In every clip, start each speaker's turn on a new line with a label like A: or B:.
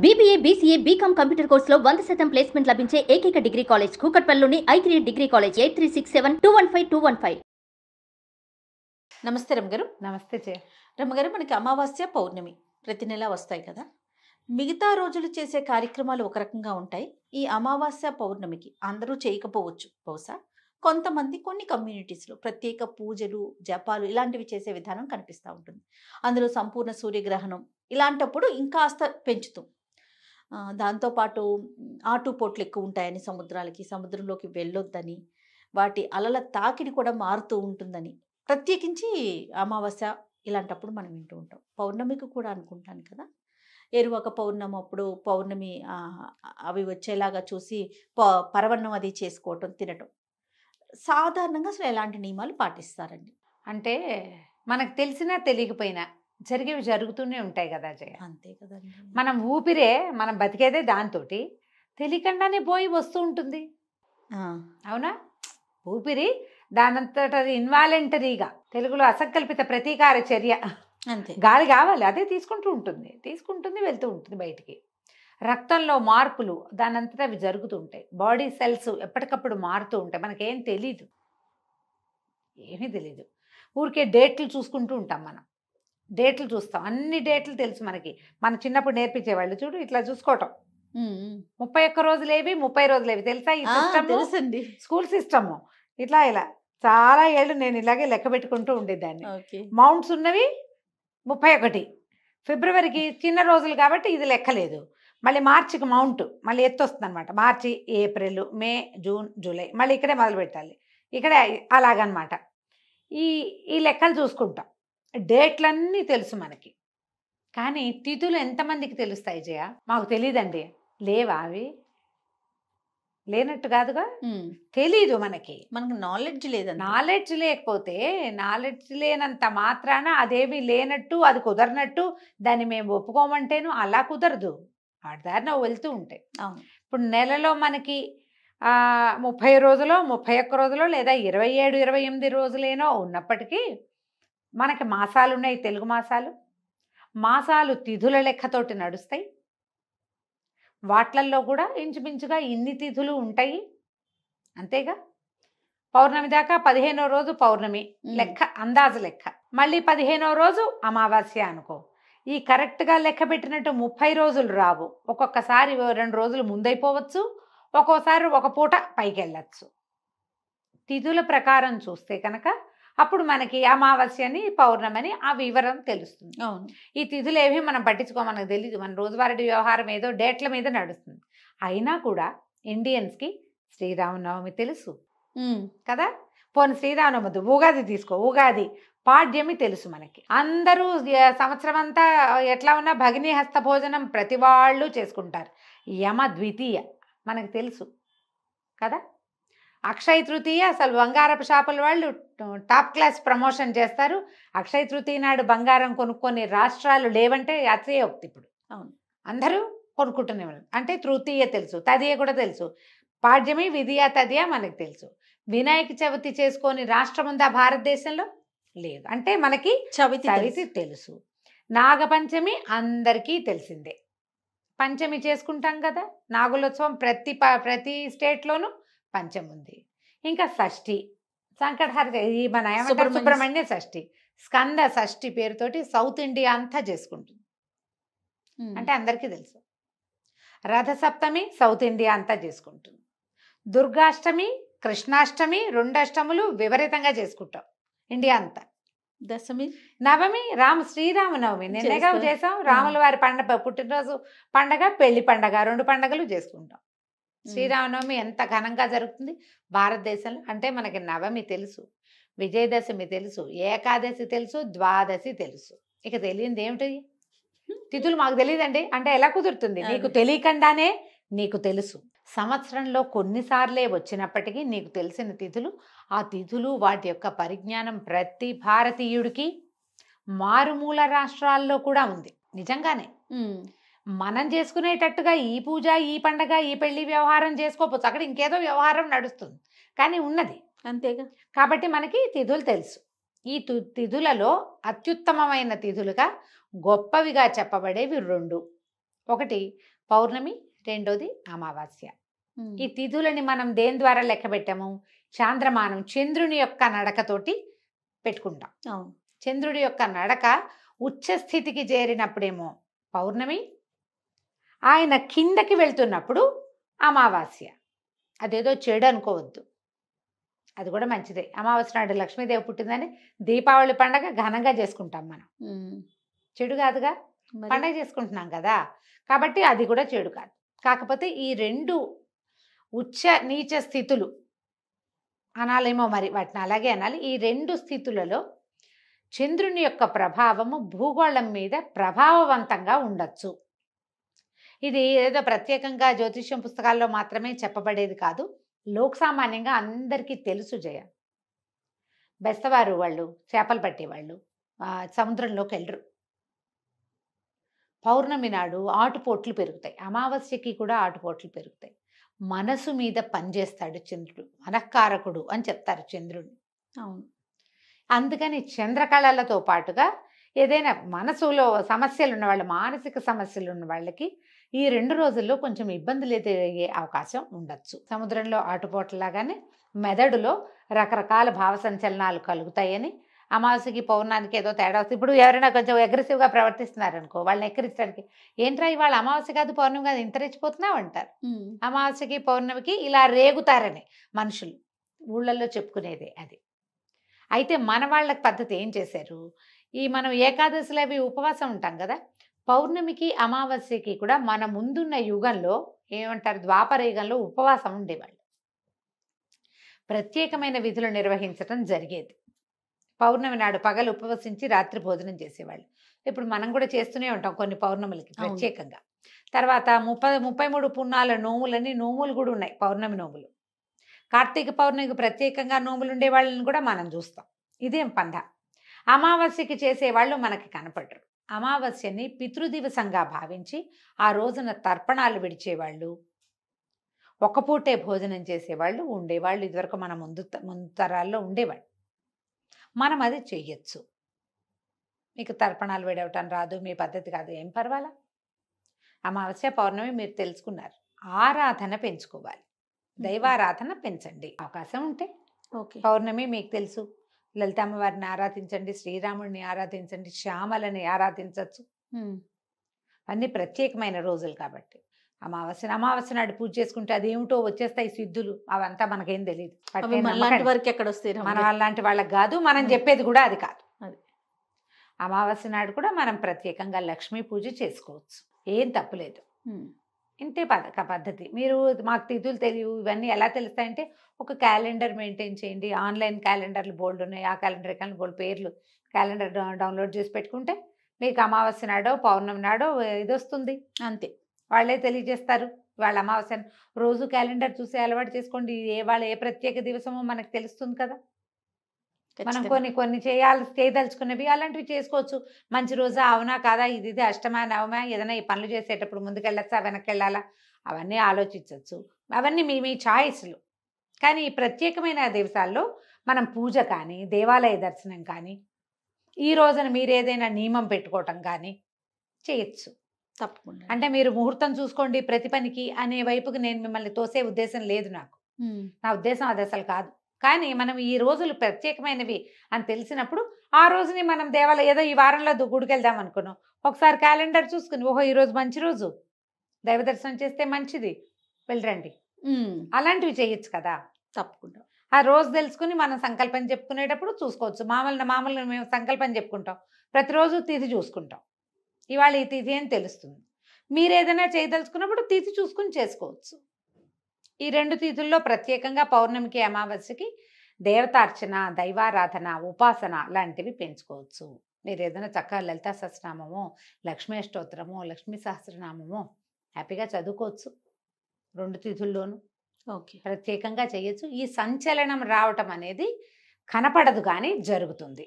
A: BBA, BCA, BCom computer కోర్సులో 100% placement లభించే ఏకైక డిగ్రీ కాలేజ్ కూకట్పల్లిలోని I3 డిగ్రీ కాలేజ్ 8367215215.
B: నమస్తే రమగారు.
C: నమస్తే చే
B: రమగారు, మనకి అమావాస్య పౌర్ణమి ప్రతి నెల వస్తాయి కదా. మిగతా రోజులు చేసే కార్యక్రమాలు ఒక రకంగా ఉంటాయి. ఈ అమావాస్య పౌర్ణమికి అందరూ చేయకపోవచ్చు బహుశా. కొంతమంది కొన్ని కమ్యూనిటీస్లో ప్రత్యేక పూజలు జపాలు ఇలాంటివి చేసే విధానం కనిపిస్తూ ఉంటుంది. అందులో సంపూర్ణ సూర్యగ్రహణం ఇలాంటప్పుడు ఇంకాస్త పెంచుతాం. దాంతోపాటు ఆటుపోట్లు ఎక్కువ ఉంటాయని సముద్రంలోకి వెళ్ళొద్దని, వాటి అలల తాకిడి కూడా మారుతూ ఉంటుందని ప్రత్యేకించి అమావాస్య ఇలాంటప్పుడు మనం వింటూ ఉంటాం. పౌర్ణమికి కూడా అనుకుంటాను కదా, ఎరువక పౌర్ణమి అప్పుడు పౌర్ణమి అవి వచ్చేలాగా చూసి పరవన్నం అది చేసుకోవటం తినటం. సాధారణంగా అసలు ఎలాంటి నియమాలు పాటిస్తారండి?
C: అంటే మనకు తెలిసినా తెలియకపోయినా జరిగేవి జరుగుతూనే ఉంటాయి కదా జయ.
B: అంతే కదండి.
C: మనం ఊపిరే మనం బతికేదే దాంతో తెలియకుండానే పోయి వస్తూ ఉంటుంది. అవునా? ఊపిరి దానంతట ఇన్వాలంటరీగా, తెలుగులో అసంకల్పిత ప్రతీకార చర్య.
B: అంతే,
C: గాలి కావాలి, అదే తీసుకుంటుంది వెళ్తూ ఉంటుంది బయటికి. రక్తంలో మార్పులు దానంతటా అవి జరుగుతుంటాయి. బాడీ సెల్స్ ఎప్పటికప్పుడు మారుతూ ఉంటాయి. మనకేం తెలీదు, ఏమీ తెలీదు. ఊరికే డేట్లు చూసుకుంటూ ఉంటాం. మనం డేట్లు చూస్తాం, అన్ని డేట్లు తెలుసు మనకి. మన చిన్నప్పుడు నేర్పించేవాళ్ళు చూడు, ఇట్లా చూసుకోవటం. 31 రోజులేవి 30 రోజులేవి తెలుసా? ఈ సిస్టమ్
B: తెలుసండి,
C: స్కూల్ సిస్టమ్. ఇట్లా చాలా ఏళ్ళు నేను ఇలాగే లెక్క పెట్టుకుంటూ ఉండేదాన్ని. మౌంట్స్ ఉన్నవి 31, ఫిబ్రవరికి చిన్న రోజులు కాబట్టి ఇది లెక్కలేదు. మళ్ళీ మార్చికి మౌంట్ మళ్ళీ ఎత్తు వస్తుంది అనమాట. మార్చి, ఏప్రిల్, మే, జూన్, జూలై మళ్ళీ ఇక్కడే మొదలు పెట్టాలి. ఇక్కడే అలాగనమాట. ఈ లెక్కలు చూసుకుంటాం. డేట్లన్నీ తెలుసు మనకి. కానీ తిథులు ఎంతమందికి తెలుస్తాయి జయ? మాకు తెలియదండి. లేవా అవి? లేనట్టు కాదుగా, తెలీదు మనకి
B: నాలెడ్జ్ లేదు.
C: నాలెడ్జ్ లేకపోతే, నాలెడ్జ్ లేనంత మాత్రాన అదేమీ లేనట్టు, అది కుదరనట్టు దాన్ని మేము ఒప్పుకోమంటేను అలా కుదరదు. వాటి దారిన వెళ్తూ ఉంటాయి. ఇప్పుడు నెలలో మనకి 30 రోజులో 31 రోజులో లేదా 27, 28 రోజులేనో ఉన్నప్పటికీ మనకి మాసాలు ఉన్నాయి. తెలుగు మాసాలు తిథుల లెక్కతోటి నడుస్తాయి. వాట్లల్లో కూడా ఇంచుమించుగా ఇన్ని తిథులు ఉంటాయి, అంతేగా. పౌర్ణమి దాకా 15వ రోజు పౌర్ణమి లెక్క, అందాజు లెక్క. మళ్ళీ 15వ రోజు అమావాస్య అనుకో. ఈ కరెక్ట్గా లెక్క పెట్టినట్టు 30 రోజులు రావు. ఒక్కొక్కసారి 2 రోజులు ముందైపోవచ్చు, ఒక్కోసారి ఒక పూట పైకి వెళ్ళచ్చు. తిథుల ప్రకారం చూస్తే కనుక అప్పుడు మనకి అమావాస్యని పౌర్ణమని ఆ వివరం తెలుస్తుంది. ఈ తిథులు ఏవి మనం పట్టించుకో, మనకు తెలీదు. మన రోజువారీ వ్యవహారం ఏదో డేట్ల మీద నడుస్తుంది. అయినా కూడా ఇండియన్స్కి శ్రీరామనవమి తెలుసు కదా. పోనీ శ్రీరామనవమి, ఉగాది తీసుకో, ఉగాది పాడ్యమి తెలుసు మనకి. అందరూ సంవత్సరం అంతా ఎట్లా ఉన్నా భగినీ హస్త భోజనం ప్రతి వాళ్ళు చేసుకుంటారు. యమ ద్వితీయ మనకు తెలుసు కదా. అక్షయ తృతీయ అసలు బంగారపు షాపుల వాళ్ళు టాప్ క్లాస్ ప్రమోషన్ చేస్తారు. అక్షయ తృతీయ నాడు బంగారం కొనుక్కొని రాష్ట్రాలు లేవంటే అతిశయోక్తి. ఇప్పుడు అందరూ కొనుక్కుంటూనే ఉన్నారు. అంటే తృతీయ తెలుసు, తదియ కూడా తెలుసు. పాడ్యమి, విధియ, తదియ మనకు తెలుసు. వినాయక చవితి చేసుకొని రాష్ట్రం ఉందా భారతదేశంలో? లేదు. అంటే మనకి చవితి తెలుసు. నాగపంచమి అందరికీ తెలిసిందే. పంచమి చేసుకుంటాం కదా, నాగులోత్సవం ప్రతి స్టేట్లోనూ పంచమి ఉంది. ఇంకా షష్ఠి, సంకటహర, ఈ మన సుబ్రహ్మణ్య షష్ఠి, స్కంద షష్ఠి పేరుతోటి సౌత్ ఇండియా అంతా చేసుకుంటుంది. అంటే అందరికీ తెలుసు. రథసప్తమి సౌత్ ఇండియా అంతా చేసుకుంటుంది. దుర్గాష్టమి, కృష్ణాష్టమి, 2 అష్టములు విపరీతంగా చేసుకుంటాం ఇండియా అంతా.
B: దశమి,
C: నవమి శ్రీరామనవమి నిన్నగా చేసాం. రాముల వారి పుట్టినరోజు పండగ, పెళ్లి పండగ, 2 పండగలు చేసుకుంటాం. శ్రీరామనవమి ఎంత ఘనంగా జరుగుతుంది భారతదేశంలో. అంటే మనకి నవమి తెలుసు, విజయదశమి తెలుసు, ఏకాదశి తెలుసు, ద్వాదశి తెలుసు. ఇక తెలియంది ఏమిటి? తిథులు మాకు తెలియదండి అంటే ఎలా కుదురుతుంది? నీకు తెలియకుండానే నీకు తెలుసు. సంవత్సరంలో కొన్నిసార్లే వచ్చినప్పటికీ నీకు తెలిసిన తిథులు, ఆ తిథులు వాటి యొక్క పరిజ్ఞానం ప్రతి భారతీయుడికి మారుమూల రాష్ట్రాల్లో కూడా ఉంది. నిజంగానే మనం చేసుకునేటట్టుగా ఈ పూజ, ఈ పండగ, ఈ పెళ్లి వ్యవహారం చేసుకోవచ్చు. అక్కడ ఇంకేదో వ్యవహారం నడుస్తుంది, కానీ ఉన్నది
B: అంతేగా.
C: కాబట్టి మనకి తిథులు తెలుసు. ఈ తిథులలో అత్యుత్తమమైన తిథులుగా గొప్పవిగా చెప్పబడేవి 2. ఒకటి పౌర్ణమి, రెండోది అమావాస్య. ఈ తిథులని మనం దేని ద్వారా లెక్క పెట్టాము? చాంద్రమానం, చంద్రుని యొక్క నడకతోటి పెట్టుకుంటాం.
B: అవును.
C: చంద్రుడి యొక్క నడక ఉచ్చ స్థితికి చేరినప్పుడేమో పౌర్ణమి, ఆయన కిందకి వెళ్తున్నప్పుడు అమావాస్య. అదేదో చెడు అనుకోవద్దు, అది కూడా మంచిదే. అమావాస్య నాడు లక్ష్మీదేవి పుట్టిందని దీపావళి పండగ ఘనంగా చేసుకుంటాం మనం. చెడు కాదుగా,
B: మరి
C: పండగ చేసుకుంటున్నాం కదా, కాబట్టి అది కూడా చెడు కాదు. కాకపోతే ఈ రెండు ఉచ్చ నీచ స్థితులు అనాలేమో, మరి వాటిని అలాగే అనాలి. ఈ రెండు స్థితులలో చంద్రుని యొక్క ప్రభావము భూగోళం మీద ప్రభావవంతంగా ఉండొచ్చు. ఇది ఏదో ప్రత్యేకంగా జ్యోతిష్యం పుస్తకాల్లో మాత్రమే చెప్పబడేది కాదు, లోకసామాన్యంగా అందరికీ తెలుసు. జయ, బెస్తవారు వాళ్ళు చేపలు పట్టేవాళ్ళు సముద్రంలోకి వెళ్ళరు. పౌర్ణమి నాడు ఆటుపోట్లు పెరుగుతాయి, అమావాస్యకి కూడా ఆటుపోట్లు పెరుగుతాయి. మనసు మీద పనిచేస్తాడు చంద్రుడు, మనఃకారకుడు అని చెప్తారు చంద్రుడు.
B: అవును. అందుకని
C: చంద్రకళలతో పాటుగా ఏదైనా మనసులో సమస్యలు ఉన్న వాళ్ళు, మానసిక సమస్యలు ఉన్న వాళ్ళకి ఈ 2 రోజుల్లో కొంచెం ఇబ్బందులు ఎదురయ్యే అవకాశం ఉండొచ్చు. సముద్రంలో ఆటుపోట్లలాగానే మెదడులో రకరకాల భావ సంచలనాలు కలుగుతాయని, అమావాస్యకి పౌర్ణానికి ఏదో తేడా వస్తుంది. ఇప్పుడు ఎవరైనా కొంచెం అగ్రెసివ్గా ప్రవర్తిస్తున్నారు అనుకో, వాళ్ళని ఎక్కిరించడానికి, ఏంట్రా ఇవాళ అమావాస్య కాదు పౌర్ణమి కాదు ఇంత రెచ్చిపోతున్నావు అంటారు. అమావాస్యకి పౌర్ణమికి ఇలా రేగుతారని మనుషులు ఊళ్ళల్లో చెప్పుకునేదే అది. అయితే మన వాళ్ళ పద్ధతి ఏం చేశారు, ఈ మనం ఏకాదశిలో అవి ఉపవాసం ఉంటాం కదా, పౌర్ణమికి అమావాస్యకి కూడా మన ముందున్న యుగంలో ఏమంటారు, ద్వాపర యుగంలో ఉపవాసం ఉండేవాళ్ళు. ప్రత్యేకమైన విధులు నిర్వహించడం జరిగేది. పౌర్ణమి నాడు పగలు ఉపవసించి రాత్రి భోజనం చేసేవాళ్ళు. ఇప్పుడు మనం కూడా చేస్తూనే ఉంటాం కొన్ని పౌర్ణములకి ప్రత్యేకంగా. తర్వాత 33 పున్నాల నోములని నోములు కూడా ఉన్నాయి, పౌర్ణమి నోములు. కార్తీక పౌర్ణమికి ప్రత్యేకంగా నోములు ఉండే వాళ్ళని కూడా మనం చూస్తాం. ఇదేం పండ. అమావాస్యకి చేసేవాళ్ళు మనకి కనపడరు. అమావాస్యని పితృదివసంగా భావించి ఆ రోజున తర్పణాలు విడిచేవాళ్ళు, ఒక పూటే భోజనం చేసేవాళ్ళు ఉండేవాళ్ళు. ఇదివరకు మన ముందు తరాల్లో ఉండేవాళ్ళు. మనం అది చెయ్యొచ్చు. మీకు తర్పణాలు విడవటం రాదు, మీ పద్ధతి కాదు, ఏం పర్వాలా. అమావాస్య పౌర్ణమి మీరు తెలుసుకున్నారు, ఆరాధన పెంచుకోవాలి, దైవారాధన పెంచండి అవకాశం ఉంటే.
B: ఓకే.
C: పౌర్ణమి మీకు తెలుసు, లలితమ్మవారిని ఆరాధించండి, శ్రీరాముడిని ఆరాధించండి, శ్యామలని ఆరాధించవచ్చు. అన్ని ప్రత్యేకమైన రోజులు కాబట్టి అమావాస్య నాడు పూజ చేసుకుంటే అదేమిటో వచ్చేస్తాయి సిద్ధులు, అవంతా మనకేం తెలియదు.
B: వరకు ఎక్కడ వస్తాయి,
C: మన వాళ్ళంటి వాళ్ళకి కాదు, మనం చెప్పేది కూడా అది కాదు.
B: అది
C: అమావాస్య నాడు కూడా మనం ప్రత్యేకంగా లక్ష్మీ పూజ చేసుకోవచ్చు, ఏం తప్పులేదు. ఇంతే పద్ధతి. మీరు మాకు తిథులు తెలియవు ఇవన్నీ ఎలా తెలుస్తాయంటే ఒక క్యాలెండర్ మెయింటైన్ చేయండి. ఆన్లైన్ క్యాలెండర్లు బోల్డ్ ఉన్నాయి, ఆ క్యాలెండర్ కానీ బోల్డ్ పేర్లు క్యాలెండర్ డౌన్లోడ్ చేసి పెట్టుకుంటే మీకు అమావాస్య నాడో పౌర్ణమి నాడో ఇది వస్తుంది, అంతే. వాళ్ళే తెలియజేస్తారు. వాళ్ళ అమావాస్య రోజు క్యాలెండర్ చూసి అలవాటు చేసుకోండి, వాళ్ళ ఏ ప్రత్యేక దివసమో మనకు తెలుస్తుంది కదా. మనం కొన్ని చేయదలుచుకున్నవి అలాంటివి చేసుకోవచ్చు. మంచి రోజా, అవునా కాదా, ఇది అష్టమా నవమా, ఏదైనా ఈ పనులు చేసేటప్పుడు ముందుకెళ్ళచ్చా వెనక్కి వెళ్ళాలా, అవన్నీ ఆలోచించవచ్చు. అవన్నీ మీ ఛాయిస్లు. కానీ ఈ ప్రత్యేకమైన దివసాల్లో మనం పూజ కానీ దేవాలయ దర్శనం కానీ ఈ రోజున మీరు ఏదైనా నియమం పెట్టుకోవటం కానీ చేయొచ్చు.
B: తప్పకుండా.
C: అంటే మీరు ముహూర్తం చూసుకోండి ప్రతి పనికి అనే వైపుకి నేను మిమ్మల్ని తోసే ఉద్దేశం లేదు నాకు. నా ఉద్దేశం అది అసలు కాదు. కానీ మనం ఈ రోజులు ప్రత్యేకమైనవి అని తెలిసినప్పుడు ఆ రోజుని మనం ఏదో ఈ వారంలో గుడికి వెళ్దాం అనుకున్నాం, ఒకసారి క్యాలెండర్ చూసుకుని ఓహో ఈరోజు మంచి రోజు, దైవ దర్శనం చేస్తే మంచిది, వెళ్ళరండి, అలాంటివి చేయొచ్చు కదా.
B: తప్పకుండా.
C: ఆ రోజు తెలుసుకుని మనం సంకల్పం చెప్పుకునేటప్పుడు చూసుకోవచ్చు. మామూలుగా మేము సంకల్పం చెప్పుకుంటాం, ప్రతిరోజు తిథి చూసుకుంటాం, ఇవాళ ఈ తిథి అని తెలుస్తుంది. మీరు ఏదైనా చేయదలుచుకున్నప్పుడు తిథి చూసుకుని చేసుకోవచ్చు. ఈ 2 తిథుల్లో ప్రత్యేకంగా పౌర్ణమికి అమావాస్యకి దేవతార్చన, దైవారాధన, ఉపాసన లాంటివి పెంచుకోవచ్చు. మీరు ఏదైనా చక్కగా లలితా సహస్రనామమో, లక్ష్మీ అష్టోత్తరమో, లక్ష్మీ సహస్రనామమో హ్యాపీగా చదువుకోవచ్చు 2 తిథుల్లోనూ.
B: ఓకే.
C: ప్రత్యేకంగా చేయొచ్చు. ఈ సంచలనం రావటం అనేది కనపడదు కానీ జరుగుతుంది.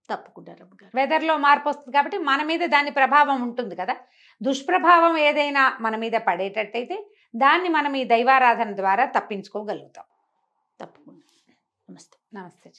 B: తప్పకుండా రమ్మగారు.
C: వెదర్లో మార్పు వస్తుంది కాబట్టి మన మీద దాని ప్రభావం ఉంటుంది కదా. దుష్ప్రభావం ఏదైనా మన మీద పడేటట్టయితే దాన్ని మనం ఈ దైవారాధన ద్వారా తప్పించుకోగలుగుతాం.
B: తప్పకుండా. నమస్తే.
C: నమస్తే.